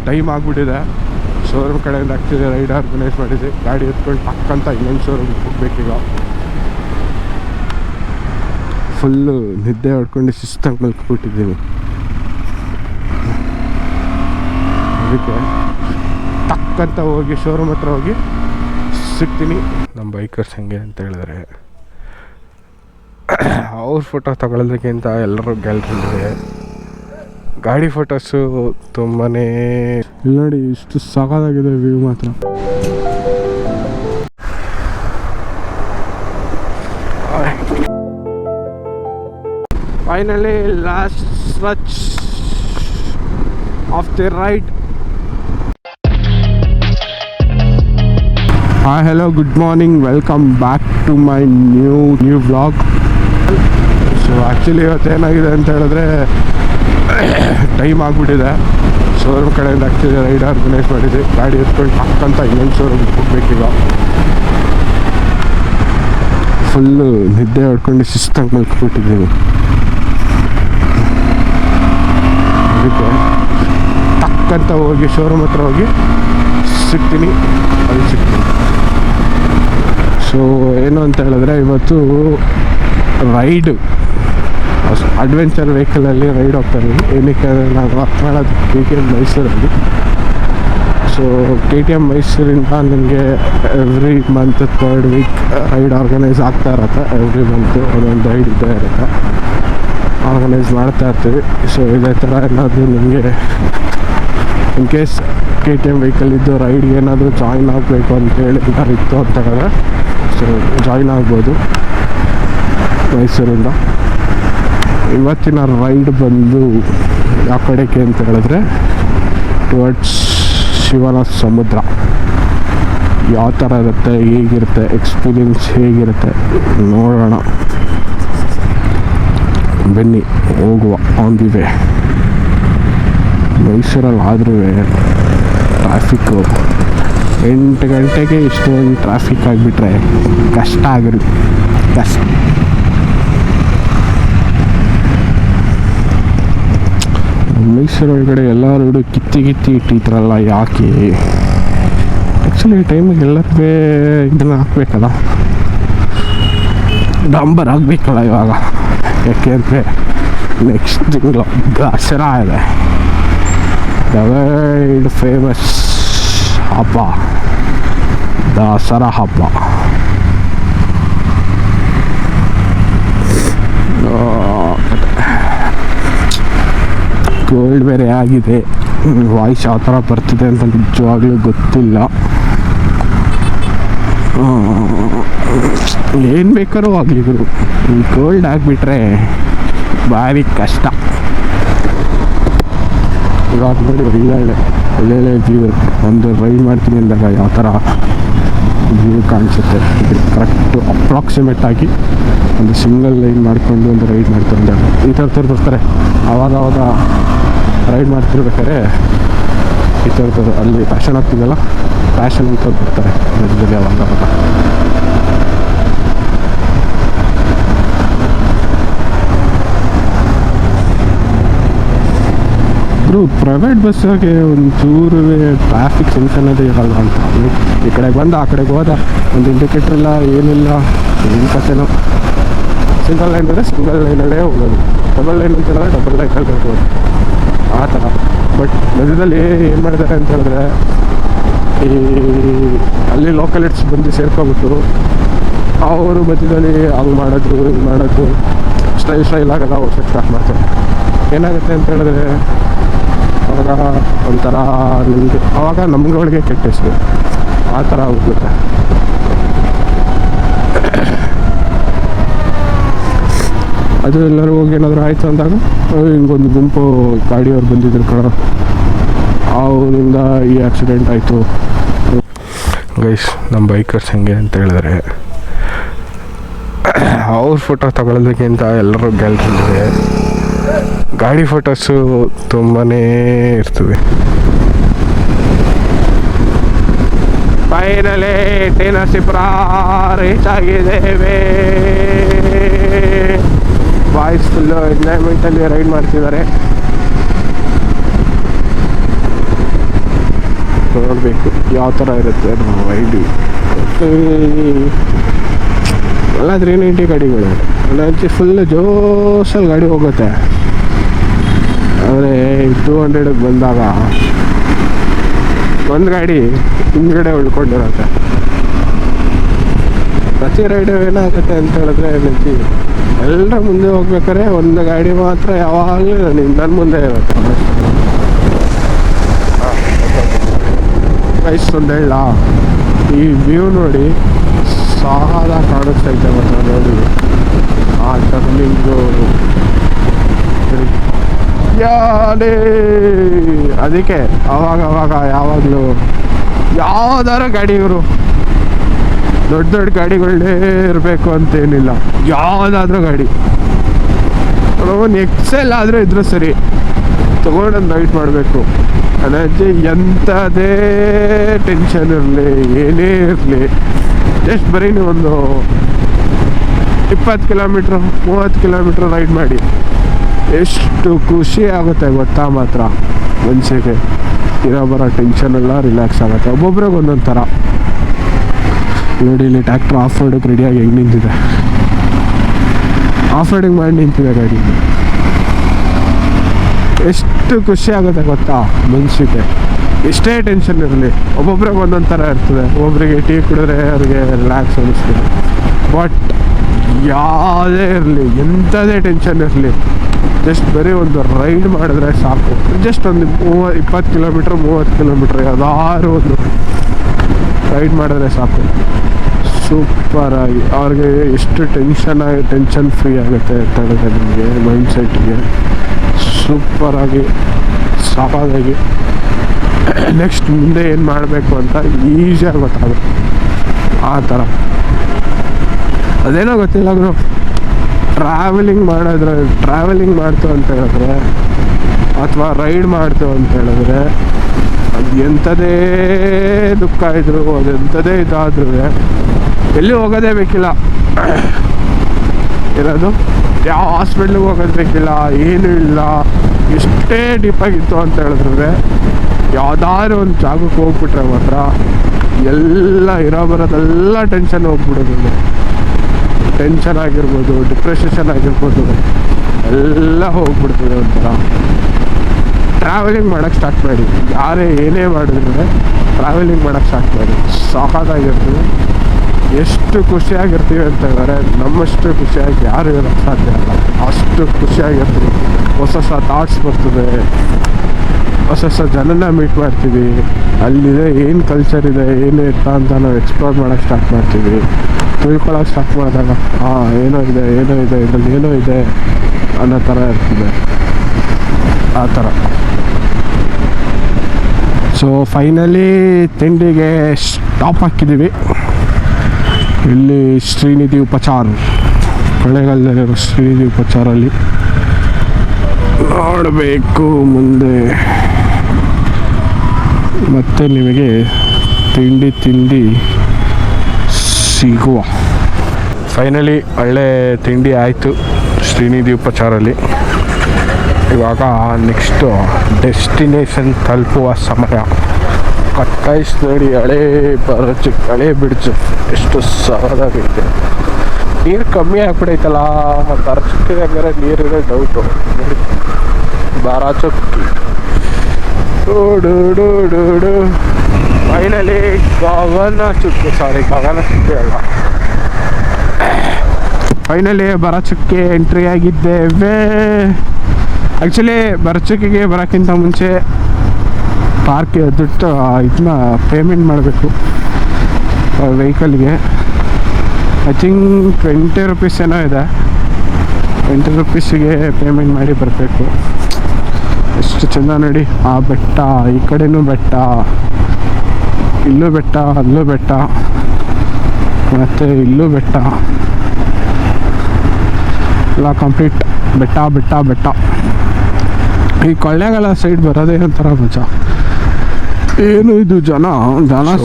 Time ಆಗಿಬಿಟ್ಟಿದೆ. Showroom ಕಡೆಯಿಂದ actually ride organise ಮಾಡಿದ್ವಿ. ಗಾಡಿ ಎತ್ಕೊಂಡು ಟಕ್ಕಂತ ಇನ್ನೊಂದು ಶೋರೂಮ್ಗೆ ಹೋಗ್ಬೇಕೀಗ. ಫುಲ್ಲು ನಿದ್ದೆ ಹೊಡ್ಕೊಂಡು ಶಿಸ್ತಂಗೆ ಮಲ್ಕೊಬಿಟ್ಟಿದ್ದೀನಿ. ಅದಕ್ಕೆ ಟಕ್ಕಂತ ಹೋಗಿ ಶೋರೂಮ್ ಹತ್ರ ಹೋಗಿ ಸಿಗ್ತೀನಿ. ನಮ್ಮ ಬೈಕರ್ಸ್ ಹೆಂಗೆ ಅಂತ ಹೇಳಿದ್ರೆ ಅವ್ರ ಫೋಟೋ ತಗೊಳ್ಳೋದಕ್ಕಿಂತ ಎಲ್ಲರೂ ಗ್ಯಾಲರಿಲಿದೆ. ಗಾಡಿ ಫೋಟೋಸು ತುಂಬಾ ಇಲ್ಲಿ ನೋಡಿ, ಇಷ್ಟು ಸಾಕಾಗಿದೆ ವ್ಯೂ ಮಾತ್ರ. Finally last stretch of the ride. Hi, hello, good morning, welcome back to my new vlog. So actually ಇವತ್ತೇನಾಗಿದೆ ಅಂತ ಹೇಳಿದ್ರೆ ಟೈಮ್ ಆಗಿಬಿಟ್ಟಿದೆ. ಶೋರೂಮ್ ಕಡೆಯಿಂದ ಆ್ಯಕ್ಚುಲಿ ರೈಡ್ ಆರ್ಗನೈಸ್ ಮಾಡಿದ್ವಿ. ಗಾಡಿ ಎತ್ಕೊಂಡು ಟಕ್ಕಂತ ಇನ್ನೊಂದು ಶೋರೂಮ್ಗೆ ಹೋಗ್ಬೇಕೀಗ. ಫುಲ್ಲು ನಿದ್ದೆ ಹೊಡ್ಕೊಂಡು ಶಿಸ್ತಂಗೆ ಮಲ್ಕೊಬಿಟ್ಟಿದ್ದೀನಿ. ಅದಕ್ಕೆ ಟಕ್ಕಂತ ಹೋಗಿ ಶೋರೂಮ್ ಹತ್ರ ಹೋಗಿ ಸಿಗ್ತೀನಿ. ಸೊ ಏನು ಅಂತ ಹೇಳಿದ್ರೆ ಇವತ್ತು ರೈಡು ಅಡ್ವೆಂಚರ್ ವೆಹಿಕಲಲ್ಲಿ ರೈಡ್ ಹೋಗ್ತಾರೆ. ಏನಕ್ಕೆ ನಾನು ವರ್ಕ್ ಮಾಡೋದು KTM ಮೈಸೂರಲ್ಲಿ. ಸೊ KTM ಮೈಸೂರಿಂದ ನನಗೆ every month 3rd week ride organise ಆಗ್ತಾ ಇರುತ್ತೆ. ಎವ್ರಿ ಮಂತು ಒಂದೊಂದು ರೈಡ್ ಇದ್ದೇ ಇರುತ್ತೆ, ಆರ್ಗನೈಸ್ ಮಾಡ್ತಾ ಇರ್ತೀವಿ. ಸೊ ಇದೇ ಥರ ಏನಾದರೂ ನಿಮಗೆ ಇನ್ ಕೇಸ್ KTM ವೆಹಿಕಲ್ ಇದ್ದು ರೈಡ್ಗೆ ಏನಾದರೂ ಜಾಯಿನ್ ಆಗಬೇಕು ಅಂತೇಳಿ ಏನಾದ್ರು ಇತ್ತು ಅಂತ ಹೇಳಿದ್ರೆ ಸೊ ಜಾಯಿನ್ ಆಗ್ಬೋದು ಮೈಸೂರಿಂದ. ಇವತ್ತಿನ ರೈಡ್ ಬಂದು ಯಾವ ಕಡೆಗೆ ಅಂತ ಹೇಳಿದ್ರೆ ಟುವರ್ಡ್ಸ್ ಶಿವನ ಸಮುದ್ರ. ಯಾವ ಥರ ಇರುತ್ತೆ, ಹೇಗಿರುತ್ತೆ, ಎಕ್ಸ್ಪೀರಿಯನ್ಸ್ ಹೇಗಿರುತ್ತೆ ನೋಡೋಣ. ಬನ್ನಿ ಹೋಗುವ. On the way. ಮೈಸೂರಲ್ಲಿ ಆದ್ರೂ ಟ್ರಾಫಿಕ್ಕು 8 ಗಂಟೆಗೆ ಇಷ್ಟೊಂದು ಟ್ರಾಫಿಕ್ ಆಗಿಬಿಟ್ರೆ ಕಷ್ಟ ಆಗಿರುತ್ತೆ. ಕಷ್ಟ. ಮೈಸೂರೊಳಗಡೆ ಎಲ್ಲ ರೋಡು ಕಿತ್ತಿ ಇಟ್ಟಿದ್ರಲ್ಲ, ಯಾಕೆ? ಆ್ಯಕ್ಚುಲಿ ಈ ಟೈಮಿಗೆ ಎಲ್ಲರಿಗೆ ಇದನ್ನು ಹಾಕ್ಬೇಕಲ್ಲ, ಡಂಬರ್ ಆಗಬೇಕಲ್ಲ ಇವಾಗ. ಯಾಕೆ ಅಂದರೆ ನೆಕ್ಸ್ಟ್ ತಿಂಗಳು ದಸರಾ ಇದೆ. ದ ವರ್ಲ್ಡ್ ಫೇಮಸ್ ಹಬ್ಬ ದಸರಾ ಹಬ್ಬ. ಕೋಲ್ಡ್ ಬೇರೆ ಆಗಿದೆ. ವಾಯ್ಸ್ ಯಾವ ಥರ ಬರ್ತಿದೆ ಅಂತ ನಿಜವಾಗ್ಲೂ ಗೊತ್ತಿಲ್ಲ. ಏನು ಬೇಕಾದ್ರೂ ಆಗಲಿದ್ರು ಈ ಕೋಲ್ಡ್ ಆಗಿಬಿಟ್ರೆ ಭಾರಿ ಕಷ್ಟ. ಇವಾಗ ನೋಡಿ ಒಳ್ಳೊಳ್ಳೆ ವ್ಯೂ. ಒಂದು ರೈಡ್ ಮಾಡ್ತೀನಿ ಅಂದಾಗ ಯಾವ ಥರ ವ್ಯೂ ಕಾಣಿಸುತ್ತೆ. ಇದು ಕರೆಕ್ಟು ಅಪ್ರಾಕ್ಸಿಮೇಟ್ ಆಗಿ ಒಂದು ಸಿಂಗಲ್ ಲೈನ್ ಮಾಡಿಕೊಂಡು ಒಂದು ರೈಡ್ ಮಾಡ್ತಾರೆ. ಈ ಥರದವ್ರು ಬರ್ತಾರೆ. ಆವಾಗ ರೈಡ್ ಮಾಡ್ತಿರ್ಬೇಕಾದ್ರೆ ಈ ಥರದವ್ರು ಅಲ್ಲಿ ಫ್ಯಾಷನ್ ಆಗ್ತಿದೆಯಲ್ಲ, ಫ್ಯಾಷನ್ ಅಂತ ಬರ್ತಾರೆ ಮಧ್ಯದಲ್ಲಿ ಅವಾಗ. ಪ್ರೈವೇಟ್ ಬಸ್ಸಾಗೆ ಒಂಚೂರು ಟ್ರಾಫಿಕ್ ಸೆನ್ಸ್ ಅನ್ನೋದೇ ಇರಲ್ಲ ಅಂತ. ಈ ಕಡೆಗೆ ಬಂದ ಆ ಕಡೆಗೆ ಹೋದ ಒಂದು ಇಂಡಿಕೇಟ್ರ್ ಇಲ್ಲ, ಏನಿಲ್ಲ, ಏನು ಕಥೆನೋ. ಸಿಂಗಲ್ ಲೈನ್ ಅಂದರೆ ಸಿಂಗಲ್ ಲೈನಲ್ಲೇ ಹೋಗೋದು, ಡಬಲ್ ಲೈನ್ ಅಂತ ಹೇಳಿದ್ರೆ ಡಬಲ್ ಲೈನಲ್ಲಿ ಹೋಗೋದು, ಆ ಥರ. ಬಟ್ ಮಧ್ಯದಲ್ಲಿ ಏನು ಮಾಡಿದ್ದಾರೆ ಅಂತ ಹೇಳಿದ್ರೆ, ಈ ಅಲ್ಲಿ ಲೋಕಲಿಟ್ಸ್ ಬಂದು ಸೇರ್ಕೊಬಿಟ್ಟು ಅವರು ಮಧ್ಯದಲ್ಲಿ ಹಂಗೆ ಮಾಡೋದು ಸ್ಟೈಲ್ ಆಗೋಲ್ಲ. ಓಡ್ಸೋಕ್ಕೆ ಸ್ಟಾರ್ಟ್ ಮಾಡ್ತಾರೆ. ಏನಾಗುತ್ತೆ ಅಂತ ಹೇಳಿದ್ರೆ ಅವಾಗ ಒಂಥರ ನಿಮಗೆ ಆವಾಗ ನಮ್ಗಳಿಗೆ ಕೆಟ್ಟ ಹೆಸರು, ಆ ಥರ ಹೋಗುತ್ತೆ. ಅದು ಎಲ್ಲರೂ ಹೋಗಿ ಏನಾದರೂ ಆಯಿತು ಅಂದಾಗ ಹಿಂಗೊಂದು ಗುಂಪು ಗಾಡಿಯವ್ರು ಬಂದಿದ್ರು ಕಣ, ಅವರಿಂದ ಈ ಆಕ್ಸಿಡೆಂಟ್ ಆಯಿತು. ಗೈಸ್, ನಮ್ಮ ಬೈಕರ್ಸ್ ಹೆಂಗೆ ಅಂತ ಹೇಳಿದ್ರೆ ಅವ್ರ ಫೋಟೋ ತಗೊಳ್ಳೋದಕ್ಕಿಂತ ಎಲ್ಲರೂ ಗ್ಯಾಲರಿಲಿದೆ. ಗಾಡಿ ಫೋಟೋಸು ತುಂಬಾ ಇರ್ತದೆ. ಫೈನಲಿ ಟಿ ನರಸೀಪುರ ರೀಚ್ ಆಗಿದ್ದೇವೆ. ಬಾಯ್ಸ್ ಫುಲ್ಲು ಎಂಜಾಯ್ಮೆಂಟಲ್ಲಿ ರೈಡ್ ಮಾಡ್ತಿದ್ದಾರೆ. ನೋಡಬೇಕು ಯಾವ ಥರ ಇರುತ್ತೆ ನಮ್ಮ ರೈಡು. ಎಲ್ಲ 390 ಗಾಡಿಗಳು ಎಲ್ಲ ಫುಲ್ ಜೋಶಲ್ಲಿ ಗಾಡಿ ಹೋಗುತ್ತೆ. ಆದರೆ 200ಗೆ ಬಂದಾಗ ಒಂದು ಗಾಡಿ ಹಿಂದ್ಗಡೆ ಉಳ್ಕೊಂಡಿರುತ್ತೆ. ಪ್ರತಿ ರೈಡು ಏನಾಗುತ್ತೆ ಅಂತ ಹೇಳಿದ್ರೆ ಎಲ್ಲರ ಮುಂದೆ ಹೋಗ್ಬೇಕಾದ್ರೆ ಒಂದು ಗಾಡಿ ಮಾತ್ರ ಯಾವಾಗಲೂ ನನ್ನ ಮುಂದೆ ಇರುತ್ತೆ. ಗೈಸ್ ಒಂದು ಹೇಳ, ಈ ವ್ಯೂ ನೋಡಿ ಸಾಲ ಕಾಣಿಸ್ತೈತೆ ಮತ್ತು ನೋಡಿ ಆ ಟರ್ನಿಂಗು ಯಾರೇ. ಅದಕ್ಕೆ ಅವಾಗ ಯಾವಾಗಲೂ ಯಾವ್ದಾರ ಗಾಡಿ ಇವರು ದೊಡ್ಡ ಗಾಡಿಗಳೇ ಇರಬೇಕು ಅಂತೇನಿಲ್ಲ, ಯಾವುದಾದ್ರೂ ಗಾಡಿ ಒಂದು ಎಕ್ಸೆಲ್ ಆದರೂ ಇದ್ರೂ ಸರಿ ತೊಗೊಂಡೊಂದು ರೈಡ್ ಮಾಡಬೇಕು. ಅದಾಚೆ ಎಂಥದೇ ಟೆನ್ಷನ್ ಇರಲಿ ಏನೇ ಇರಲಿ, ಜಸ್ಟ್ ಬರೀ ಒಂದು 20 ಕಿಲೋಮೀಟ್ರ್ 30 ಕಿಲೋಮೀಟ್ರ್ ರೈಡ್ ಮಾಡಿ ಎಷ್ಟು ಖುಷಿ ಆಗುತ್ತೆ ಗೊತ್ತಾ. ಮಾತ್ರ ಮನಸ್ಸಿಗೆ ಇರೋ ಬರೋ ಟೆನ್ಷನ್ ಎಲ್ಲ ರಿಲ್ಯಾಕ್ಸ್ ಆಗುತ್ತೆ. ಒಬ್ಬೊಬ್ರಿಗೆ ಒಂದೊಂದು ಥರ. ನೋಡಿ ಇಲ್ಲಿ ಟ್ಯಾಕ್ಟ್ರ್ ಆಫ್ ರೋಡಿಗೆ ರೆಡಿಯಾಗಿ ಹೆಂಗೆ ನಿಂತಿದೆ, ಆಫ್ ರೋಡಿಂಗ್ ಮಾಡಿ ನಿಂತಿದೆ ಗಾಡಿ. ಎಷ್ಟು ಖುಷಿ ಆಗುತ್ತೆ ಗೊತ್ತಾ ಮನಸ್ಸಿಗೆ. ಎಷ್ಟೇ ಟೆನ್ಷನ್ ಇರಲಿ ಒಬ್ಬೊಬ್ರಿಗೆ ಒಂದೊಂದು ಥರ ಇರ್ತದೆ. ಒಬ್ಬರಿಗೆ ಟೀ ಕುಡಿದ್ರೆ ಅವ್ರಿಗೆ ರಿಲ್ಯಾಕ್ಸ್ ಅನ್ನಿಸ್ತದೆ. ಬಟ್ ಯಾವುದೇ ಇರಲಿ ಎಂಥದೇ ಟೆನ್ಷನ್ ಇರಲಿ ಜಸ್ಟ್ ಬರೀ ಒಂದು ರೈಡ್ ಮಾಡಿದ್ರೆ ಸಾಕು. ಜಸ್ಟ್ ಒಂದು 20 ಕಿಲೋಮೀಟ್ರ್ 30 ಕಿಲೋಮೀಟ್ರ್ ಯಾವ್ದಾದ್ರು ಒಂದು ರೈಡ್ ಮಾಡಿದ್ರೆ ಸಾಕು. ಸೂಪರಾಗಿ ಅವ್ರಿಗೆ ಎಷ್ಟು ಟೆನ್ಷನ್ ಫ್ರೀ ಆಗುತ್ತೆ ಅಂತ ಹೇಳಿದ್ರೆ ನಿಮಗೆ ಮೈಂಡ್ಸೆಟ್ಗೆ ಸೂಪರಾಗಿ ಸಾಕಾಗಿ ನೆಕ್ಸ್ಟ್ ಮುಂದೆ ಏನು ಮಾಡಬೇಕು ಅಂತ ಈಸಿಯಾಗಿ ಗೊತ್ತಾಗುತ್ತೆ. ಆ ಥರ ಅದೇನೋ ಗೊತ್ತಿಲ್ಲ ಅವರು ಟ್ರಾವೆಲಿಂಗ್ ಮಾಡ್ತು ಅಂತ ಹೇಳಿದ್ರೆ ಅಥವಾ ರೈಡ್ ಮಾಡ್ತು ಅಂತ ಹೇಳಿದ್ರೆ ಅದು ಎಂಥದೇ ದುಃಖ ಇದ್ರು ಅದೆಂಥದೇ ಇದಾದ್ರೂ ಎಲ್ಲಿ ಹೋಗೋದೇ ಬೇಕಿಲ್ಲ. ಇರೋದು ಯಾವ ಹಾಸ್ಪಿಟ್ಲಿಗೆ ಹೋಗೋದು ಬೇಕಿಲ್ಲ, ಏನೂ ಇಲ್ಲ. ಎಷ್ಟೇ ಡೀಪಾಗಿತ್ತು ಅಂತ ಹೇಳಿದ್ರೆ ಯಾವುದಾದ್ರು ಒಂದು ಜಾಗಕ್ಕೆ ಹೋಗ್ಬಿಟ್ರೆ ಮಾತ್ರ ಎಲ್ಲ ಇರೋ ಬರೋದೆಲ್ಲ ಟೆನ್ಷನ್ ಹೋಗ್ಬಿಡೋದು. ಟೆನ್ಷನ್ ಆಗಿರ್ಬೋದು, ಡಿಪ್ರೆಷನ್ ಆಗಿರ್ಬೋದು, ಎಲ್ಲ ಹೋಗ್ಬಿಡ್ತದೆ ಒಂಥರ. ಟ್ರಾವೆಲಿಂಗ್ ಮಾಡೋಕ್ಕೆ ಸ್ಟಾರ್ಟ್ ಮಾಡಿ, ಯಾರೇ ಏನೇ ಮಾಡಿದ್ರೆ ಟ್ರಾವೆಲಿಂಗ್ ಮಾಡೋಕ್ಕೆ ಸ್ಟಾರ್ಟ್ ಮಾಡಿ. ಸಾಕಾಗಿರ್ತದೆ. ಎಷ್ಟು ಖುಷಿಯಾಗಿರ್ತೀವಿ ಅಂತ ಹೇಳಿದ್ರೆ ನಮ್ಮಷ್ಟು ಖುಷಿಯಾಗಿ ಯಾರು ಇರೋಕ್ಕೆ ಸಾಧ್ಯ ಇಲ್ಲ. ಅಷ್ಟು ಖುಷಿಯಾಗಿರ್ತೀವಿ. ಹೊಸ ಥಾಟ್ಸ್ ಬರ್ತದೆ, ಹೊಸ ಜನನ ಮೀಟ್ ಮಾಡ್ತೀವಿ. ಅಲ್ಲಿದೆ ಏನು ಕಲ್ಚರ್ ಇದೆ ಏನು ಇರ್ತಾ ಅಂತ ನಾವು ಎಕ್ಸ್ಪ್ಲೋರ್ ಮಾಡೋಕ್ಕೆ ಸ್ಟಾರ್ಟ್ ಮಾಡ್ತೀವಿ. ತಿಳ್ಕೊಳಕ್ಕೆ ಸ್ಟಾರ್ಟ್ ಮಾಡಿದಾಗ ಏನೋ ಇದೆ ಇದರಲ್ಲಿ ಏನೋ ಇದೆ ಅನ್ನೋ ಥರ ಇರ್ತದೆ. ಆ ಥರ. ಸೊ ಫೈನಲಿ ತಿಂಡಿಗೆ ಸ್ಟಾಪ್ ಹಾಕಿದ್ದೀವಿ. ಇಲ್ಲಿ ಶ್ರೀನಿಧಿ ಉಪಚಾರ್, ಕೊಳ್ಳೇಗಾಲದಲ್ಲಿರೋ ಶ್ರೀನಿಧಿ ಉಪಚಾರಲ್ಲಿ ನೋಡಬೇಕು ಮುಂದೆ. ಮತ್ತೆ ನಿಮಗೆ ತಿಂಡಿ ಸಿಗುವ. ಫೈನಲಿ ಒಳ್ಳೆ ತಿಂಡಿ ಆಯಿತು ಶ್ರೀನಿಧಿ ಉಪಚಾರಲ್ಲಿ. ಇವಾಗ ನೆಕ್ಸ್ಟು ಡೆಸ್ಟಿನೇಷನ್ ತಲುಪುವ ಸಮಯ. ಕಟ್ಕಾಯಿಸ್ ನೋಡಿ, ಹಳೆ ಬಿಡ್ಚು ಎಷ್ಟು ಸರದಾಗೈತೆ. ನೀರು ಕಮ್ಮಿ ಆಗ್ಬಿಡೈತಲ್ಲ, ಬರಚುಕ್ಕೆ ಹಂಗಾರೆ ನೀರಿರೋ ಡೌಟು. ನೋಡಿ ಬರಚುಕ್ಕಿ ಡೋಡು ಫೈನಲಿ ಗಗನ ಚುಕ್ಕೆ ಅಲ್ಲ, ಫೈನಲಿ ಬರಚುಕ್ಕೆ ಎಂಟ್ರಿ ಆಗಿದ್ದೇವೆ. ಆ್ಯಕ್ಚುಲಿ ಬರಚುಕ್ಕಿಗೆ ಬರೋಕ್ಕಿಂತ ಮುಂಚೆ ಪಾರ್ಕ್ ದುಡ್ಡು ಇದನ್ನ ಪೇಮೆಂಟ್ ಮಾಡಬೇಕು ವೆಹಿಕಲ್ಗೆ. ಐ ಥಿಂಕ್ 20 ರುಪೀಸ್ ಏನೋ ಇದೆ. 20 ರುಪೀಸಿಗೆ ಪೇಮೆಂಟ್ ಮಾಡಿ ಬರಬೇಕು. ಎಷ್ಟು ಚೆಂದ ನೋಡಿ ಆ ಬೆಟ್ಟ, ಈ ಕಡೆನೂ ಬೆಟ್ಟ, ಇಲ್ಲೂ ಬೆಟ್ಟ, ಅಲ್ಲೂ ಬೆಟ್ಟ, ಮತ್ತು ಇಲ್ಲೂ ಬೆಟ್ಟ, ಎಲ್ಲ ಕಂಪ್ಲೀಟ್ ಬೆಟ್ಟ. ಈ ಕೊಳ್ಳೇಗಾಲ ಸೈಡ್ ಬರೋದೇ ಒಂಥರ ಮಜಾ. ಏನು ಇದು ಜನ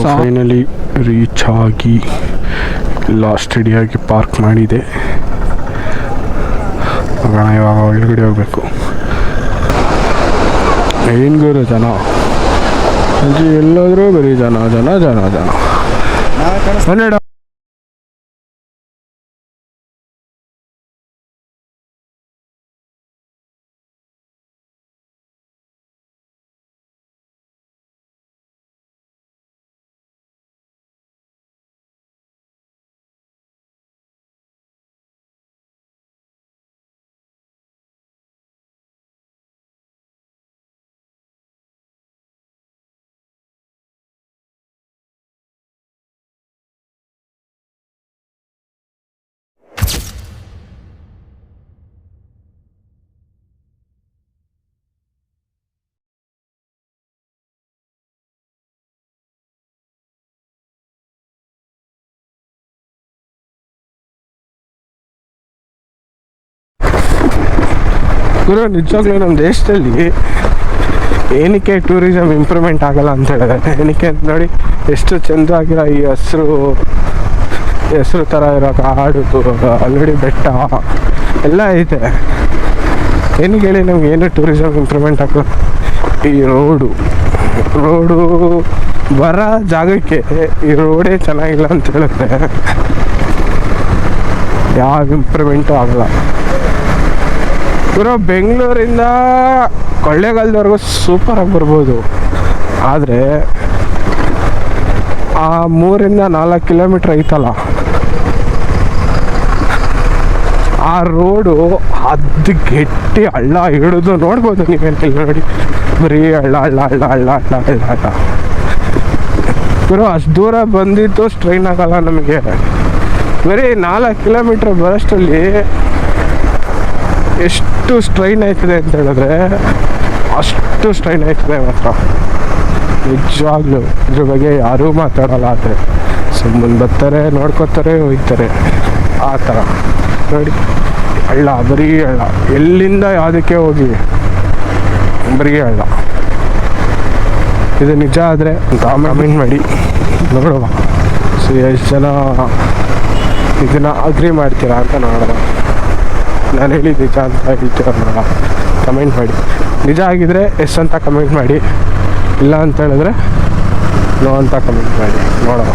ಫೈನಲಿ ರೀಚ್ ಆಗಿ ಎಲ್ಲ ಸ್ಟಡಿಯಾಗಿ ಪಾರ್ಕ್ ಮಾಡಿದೆ. ಇವಾಗ ಒಳಗಡೆ ಹೋಗ್ಬೇಕು. ಏನು ಜನ ಎಲ್ಲೋದ್ರೂ ಬರೀ ಜನ ಜನ ಜನ ಜನ. ಹನ್ನೆರಡು ಗುರು, ನಿಜವಾಗ್ಲೂ ನಮ್ಮ ದೇಶದಲ್ಲಿ ಏನಕ್ಕೆ ಟೂರಿಸಮ್ ಇಂಪ್ರೂವ್ಮೆಂಟ್ ಆಗಲ್ಲ ಅಂತ ಹೇಳಿದ್ರೆ, ಏನಕ್ಕೆ ಅಂತ ನೋಡಿ, ಎಷ್ಟು ಚೆಂದಾಗಿರೋ ಈ ಹೆಸರು ಥರ ಇರೋ ಕಾಡು, ಆಲ್ರೆಡಿ ಬೆಟ್ಟ ಎಲ್ಲ ಐತೆ. ಏನಕ್ಕೆ ಹೇಳಿ ನಮ್ಗೆ ಏನು ಟೂರಿಸಮ್ ಇಂಪ್ರೂವ್ಮೆಂಟ್ ಆಗಲ್ಲ? ಈ ರೋಡು ಬರೋ ಜಾಗಕ್ಕೆ ಈ ರೋಡೇ ಚೆನ್ನಾಗಿಲ್ಲ ಅಂತ ಹೇಳಿದ್ರೆ ಯಾವ ಇಂಪ್ರೂವ್ಮೆಂಟು ಆಗಲ್ಲ. ಇವರು ಬೆಂಗಳೂರಿಂದ ಕೊಳ್ಳೇಗಾಲದವರೆಗೂ ಸೂಪರಾಗಿ ಬರ್ಬೋದು, ಆದರೆ ಆ 3-4 ಕಿಲೋಮೀಟ್ರ್ ಐತಲ್ಲ, ಆ ರೋಡು ಅದು ಗಟ್ಟಿ ಹಳ್ಳ ಹಿಡಿದು ನೋಡ್ಬೋದು ನೀವೇನಿಲ್ಲ ನೋಡಿ, ಬರೀ ಹಳ್ಳ ಹಳ್ಳ ಹಳ್ಳ ಹಳ್ಳ ಹಳ್ಳ ಹಳ್ಳ ಹಳ್ಳ. ಇವರು ಅಷ್ಟು ದೂರ ಬಂದಿದ್ದು ಸ್ಟ್ರೈನ್ ಆಗಲ್ಲ ನಮಗೆ. ಬರೀ 4 ಕಿಲೋಮೀಟ್ರ್ ಬರೋಷ್ಟರಲ್ಲಿ ಎಷ್ಟು ಸ್ಟ್ರೈನ್ ಆಯ್ತದೆ ಅಂತ ಹೇಳಿದ್ರೆ ಅಷ್ಟು ಸ್ಟ್ರೈನ್ ಆಯ್ತದೆ ಮಾತ್ರ. ನಿಜವಾಗ್ಲೂ ಇದ್ರ ಬಗ್ಗೆ ಯಾರೂ ಮಾತಾಡಲ್ಲ. ಆದರೆ ಸುಮ್ಮನೆ ಬರ್ತಾರೆ, ನೋಡ್ಕೊತಾರೆ, ಹೋಗ್ತಾರೆ, ಆ ಥರ ನೋಡಿ. ಹಳ್ಳ, ಬರೀ ಹಳ್ಳ, ಎಲ್ಲಿಂದ ಯಾವುದಕ್ಕೆ ಹೋಗಿ ಬರೀ ಹಳ್ಳ. ಇದು ನಿಜ ಆದರೆ ಕಾಮೆಂಟ್ ಮಾಡಿ ನೋಡುವ. ಸೊ ಎಷ್ಟು ಜನ ಇದನ್ನು ಅಗ್ರಿ ಮಾಡ್ತೀರಾ ಅಂತ ನೋಡೋಣ. ನಾನು ಹೇಳಿದ್ದು ನಿಜ ಅಂತ ಹೇಳ್ತೀರ ನೋಡೋಣ, ಕಮೆಂಟ್ ಮಾಡಿ. ನಿಜ ಆಗಿದ್ರೆ ಎಸ್ ಅಂತ ಕಮೆಂಟ್ ಮಾಡಿ, ಇಲ್ಲ ಅಂತ ಹೇಳಿದ್ರೆ ನೋ ಅಂತ ಕಮೆಂಟ್ ಮಾಡಿ ನೋಡೋಣ.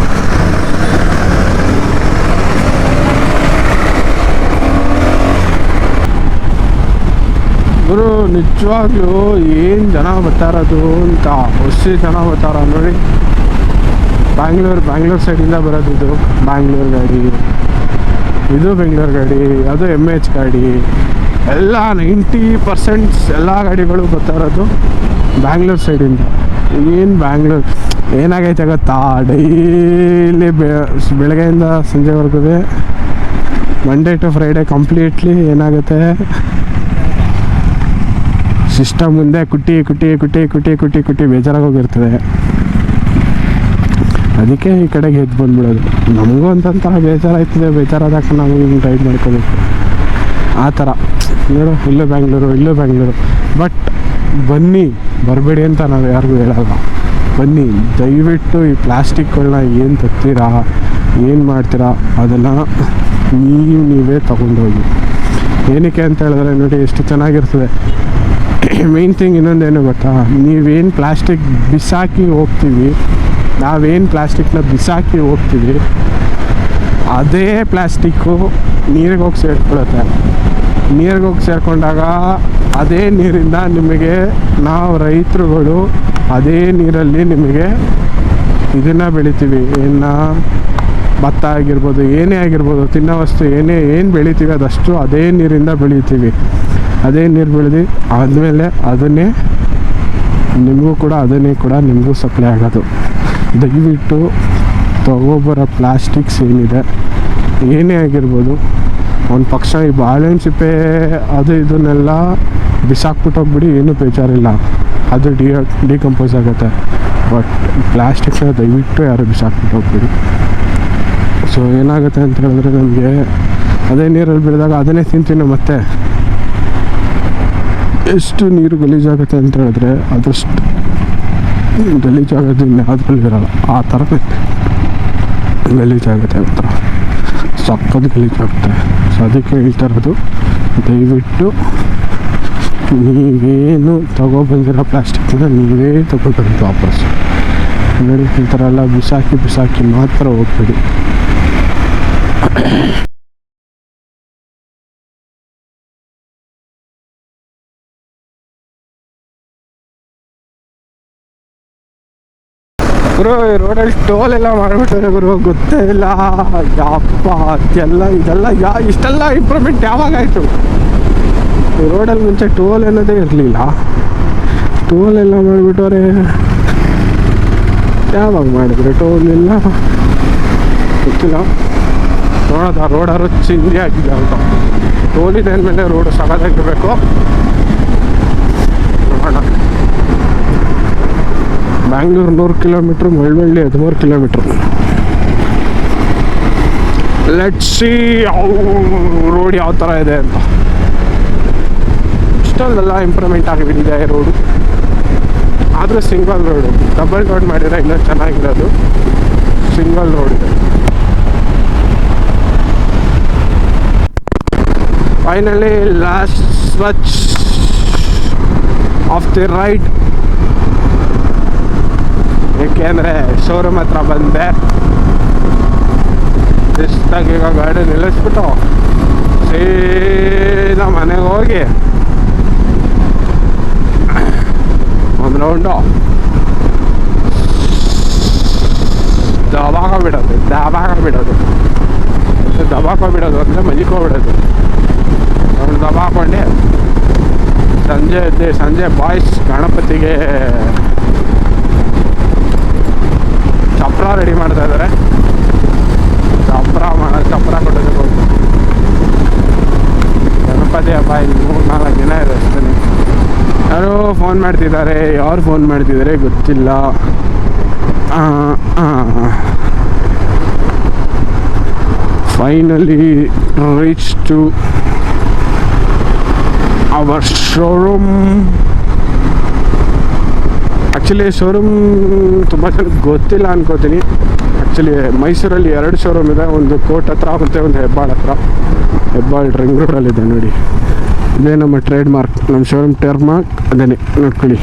ಗುರು, ನಿಜವಾಗ್ಲೂ ಏನು ಜನ ಬರ್ತಾರದು ಅಂತ, ಹೊಸ ಜನ ಬರ್ತಾರ ನೋಡಿ. ಬ್ಯಾಂಗ್ಳೂರ್ ಸೈಡಿಂದ ಬರೋದು. ಇದು ಬ್ಯಾಂಗ್ಳೂರ್ ಗಾಡಿ, ಇದು ಬೆಂಗಳೂರು ಗಾಡಿ, ಅದು MH ಗಾಡಿ, ಎಲ್ಲ 90% ಎಲ್ಲ ಗಾಡಿಗಳು ಬರ್ತಾ ಇರೋದು ಬ್ಯಾಂಗ್ಳೂರ್ ಸೈಡಿಂದ. ಏನು ಬ್ಯಾಂಗ್ಳೂರ್ ಏನಾಗೈತೆ ಗೊತ್ತಾ, ಡೈಲಿ ಬೆಳಗ್ಗೆಯಿಂದ ಸಂಜೆವರೆಗೂ ಮಂಡೇ ಟು ಫ್ರೈಡೇ ಕಂಪ್ಲೀಟ್ಲಿ ಏನಾಗುತ್ತೆ, ಸಿಸ್ಟಮ್ ಮುಂದೆ ಕುಟ್ಟಿ ಕುಟ್ಟಿ ಕುಟ್ಟಿ ಕುಟ್ಟಿ ಕುಟ್ಟಿ ಕುಟ್ಟಿ ಬೇಜಾರಾಗಿ ಹೋಗಿರ್ತದೆ. ಅದಕ್ಕೆ ಈ ಕಡೆಗೆ ಎದ್ದು ಬಂದ್ಬಿಡೋದು. ನಮಗೂ ಒಂಥರ ಬೇಜಾರಾಯ್ತದೆ, ಬೇಜಾರಾದಾಗ ನಾವು ರೈಡ್ ಮಾಡ್ಕೋಬೇಕು ಆ ಥರ. ನೋಡು, ಇಲ್ಲೂ ಬ್ಯಾಂಗ್ಳೂರು. ಬಟ್ ಬನ್ನಿ, ಬರಬೇಡಿ ಅಂತ ನಾವು ಯಾರಿಗೂ ಹೇಳಲ್ಲ. ಬನ್ನಿ, ದಯವಿಟ್ಟು ಈ ಪ್ಲಾಸ್ಟಿಕ್ಗಳನ್ನ ಏನು ತರ್ತೀರಾ, ಏನು ಮಾಡ್ತೀರಾ, ಅದನ್ನು ನೀವೇ ತಗೊಂಡೋಗಿ. ಏನಕ್ಕೆ ಅಂತ ಹೇಳಿದ್ರೆ ನೋಡಿ, ಎಷ್ಟು ಚೆನ್ನಾಗಿರ್ತದೆ. ಮೇನ್ ಥಿಂಗ್ ಇನ್ನೊಂದೇನು ಗೊತ್ತಾ, ನೀವೇನು ಪ್ಲಾಸ್ಟಿಕ್ ಬಿಸಾಕಿ ಹೋಗ್ತೀವಿ, ನಾವೇನು ಪ್ಲಾಸ್ಟಿಕ್ನ ಬಿಸಾಕಿ ಹೋಗ್ತೀವಿ, ಅದೇ ಪ್ಲಾಸ್ಟಿಕ್ಕು ನೀರಿಗೆ ಹೋಗಿ ಸೇರ್ಕೊಳ್ಳುತ್ತೆ. ನೀರಿಗೆ ಹೋಗಿ ಸೇರಿಕೊಂಡಾಗ ಅದೇ ನೀರಿಂದ ನಿಮಗೆ, ನಾವು ರೈತರುಗಳು ಅದೇ ನೀರಲ್ಲಿ ನಿಮಗೆ ಇದನ್ನು ಬೆಳಿತೀವಿ. ಭತ್ತ ಆಗಿರ್ಬೋದು, ಏನೇ ಆಗಿರ್ಬೋದು, ತಿನ್ನೋ ವಸ್ತು ಏನು ಬೆಳಿತೀವಿ ಅದಷ್ಟು ಅದೇ ನೀರಿಂದ ಬೆಳಿತೀವಿ. ಅದೇ ನೀರು ಬೆಳೆದು ಆದಮೇಲೆ ಅದನ್ನೇ ನಿಮಗೂ ಸಪ್ಲೈ ಆಗೋದು. ದಯವಿಟ್ಟು ತಗೋಬರೋ ಪ್ಲಾಸ್ಟಿಕ್ಸ್ ಏನಿದೆ, ಏನೇ ಆಗಿರ್ಬೋದು, ಒಂದು ಪಕ್ಷ ಈ ಬಾಳೆಹಣ್ಣು ಸಿಪ್ಪೆ ಅದು ಇದನ್ನೆಲ್ಲ ಬಿಸಾಕ್ಬಿಟ್ಟು ಹೋಗ್ಬಿಡಿ, ಏನೂ ಬೇಜಾರಿಲ್ಲ, ಅದು ಡಿಕಂಪೋಸ್ ಆಗುತ್ತೆ. ಬಟ್ ಪ್ಲಾಸ್ಟಿಕ್ನ ದಯವಿಟ್ಟು ಯಾರು ಬಿಸಾಕ್ಬಿಟ್ಟು ಹೋಗ್ಬಿಡಿ. ಸೊ ಏನಾಗುತ್ತೆ ಅಂತ ಹೇಳಿದ್ರೆ, ನಮಗೆ ಅದೇ ನೀರಲ್ಲಿ ಬೆಳೆದಾಗ ಅದನ್ನೇ ತಿಂತೀನಿ. ಮತ್ತೆ ಎಷ್ಟು ನೀರು ಗಲೀಜಾಗುತ್ತೆ ಅಂತ ಹೇಳಿದ್ರೆ ಅದಷ್ಟು ಗಲೀಜಾಗೋದು ಇನ್ಯಾವುದ್ರಲ್ಲಿ ಇರೋಲ್ಲ. ಆ ಥರ ಗಲೀಜಾಗುತ್ತೆ, ಒಂಥರ ಸಕ್ಕತ್ತು ಗಲೀಜಾಗುತ್ತೆ. ಸೊ ಅದಕ್ಕೆ ಹೇಳ್ತಾ ಇರೋದು, ದಯವಿಟ್ಟು ನೀವೇನು ತಗೊಬಂದಿರೋ ಪ್ಲಾಸ್ಟಿಕ್ನ ನೀವೇ ತಗೊಳ್ಬರೋದು ವಾಪಸ್. ನೋಡಿ ಈ ಥರ ಎಲ್ಲ ಬಿಸಾಕಿ ಮಾತ್ರ ಹೋಗ್ಬೇಡಿ. ಗುರು ರೋಡಲ್ಲಿ ಟೋಲ್ ಎಲ್ಲ ಮಾಡಿಬಿಟ್ಟಾರೆ ಗುರು, ಗೊತ್ತೇ ಇಲ್ಲ ಯಪ್ಪ. ಇದೆಲ್ಲ ಇಷ್ಟೆಲ್ಲ ಇಂಪ್ರೂವ್ಮೆಂಟ್ ಯಾವಾಗಾಯಿತು? ರೋಡಲ್ಲಿ ಮುಂಚೆ ಟೋಲ್ ಅನ್ನೋದೇ ಇರಲಿಲ್ಲ, ಟೋಲ್ ಎಲ್ಲ ಮಾಡಿಬಿಟ್ಟವ್ರೆ. ಯಾವಾಗ ಮಾಡಿದ್ರೆ ಟೋಲ್ ಎಲ್ಲ ಗೊತ್ತಿಲ್ಲ. ನೋಡೋದು ಆ ರೋಡಾರು ಚಿಂದಿ ಆಗಿದೆ ಅಂತ. ಟೋಲ್ ಇದೆ ಅಂದಮೇಲೆ ರೋಡು ಸಗದಾಗಿರಬೇಕು. ನೋಡೋಣ. Bangalore 100 kilometre, Malavalli 13 kilometre. Let's see road ಯಾವ ಥರ ಇದೆ ಅಂತ. ಇಷ್ಟೊಂದೆಲ್ಲ ಇಂಪ್ರೂವ್ಮೆಂಟ್ ಆಗಿಬಿಟ್ಟಿದೆ ರೋಡು. ಆದರೂ ಸಿಂಗಲ್ ರೋಡು, ಡಬಲ್ ರೋಡ್ ಮಾಡಿದರೆ ಇನ್ನೂ ಚೆನ್ನಾಗಿರೋದು. ಸಿಂಗಲ್ ರೋಡ್ ಇದೆ. Finally last switch off the right. ಏಕೆಂದರೆ ಶೋರೂಮ್ ಹತ್ರ ಬಂದೆ. ಶಿಸ್ತಾಗಿ ಈಗ ಗಾಡಿ ನಿಲ್ಲಿಸ್ಬಿಟ್ಟು ಸೀದಾ ಮನೆಗೆ ಹೋಗಿ ಒಂದು ರೌಂಡು ದಬಾಕೋಬಿಡೋದು ಅಂದರೆ ಮಲಿಕೋಬಿಡೋದು. ರೌಂಡ್ ದಬಾಕೊಂಡೆ ಸಂಜೆ ಬಾಯ್ಸ್ ಗಣಪತಿಗೆ ಚಪ್ರ ರೆಡಿ ಮಾಡ್ತಾ ಇದ್ದಾರೆ. ಚಪ್ರ ಕೊಡೋದಕ್ಕೆ ಹೋಗಿ ಗಣಪತಿ ಹಬ್ಬ ಇನ್ನು 3-4 ದಿನ ಇದೆ ಅಷ್ಟೇ. ಯಾರೋ ಫೋನ್ ಮಾಡ್ತಿದ್ದಾರೆ, ಯಾರು ಫೋನ್ ಮಾಡ್ತಿದ್ದಾರೆ ಗೊತ್ತಿಲ್ಲ. Finally reach to our showroom. Actually showroom ತುಂಬ ಜನಕ್ಕೆ ಗೊತ್ತಿಲ್ಲ ಅನ್ಕೋತೀನಿ. ಆ್ಯಕ್ಚುಲಿ ಮೈಸೂರಲ್ಲಿ 2 ಶೋರೂಮ್ ಇದೆ, ಒಂದು ಕೋರ್ಟ್ ಹತ್ರ ಮತ್ತು ಒಂದು ಹೆಬ್ಬಾಳ್ ಹತ್ರ. ಹೆಬ್ಬಾಳ್ ರಿಂಗ್ ರೋಡಲ್ಲಿದೆ ನೋಡಿ. ಇದೇ ನಮ್ಮ ಟ್ರೇಡ್ ಮಾರ್ಕ್, ನಮ್ಮ ಶೋರೂಮ್ ಟ್ರೇಡ್ ಮಾರ್ಕ್ ಅದೇ ನೋಡ್ಕೊಳ್ಳಿ.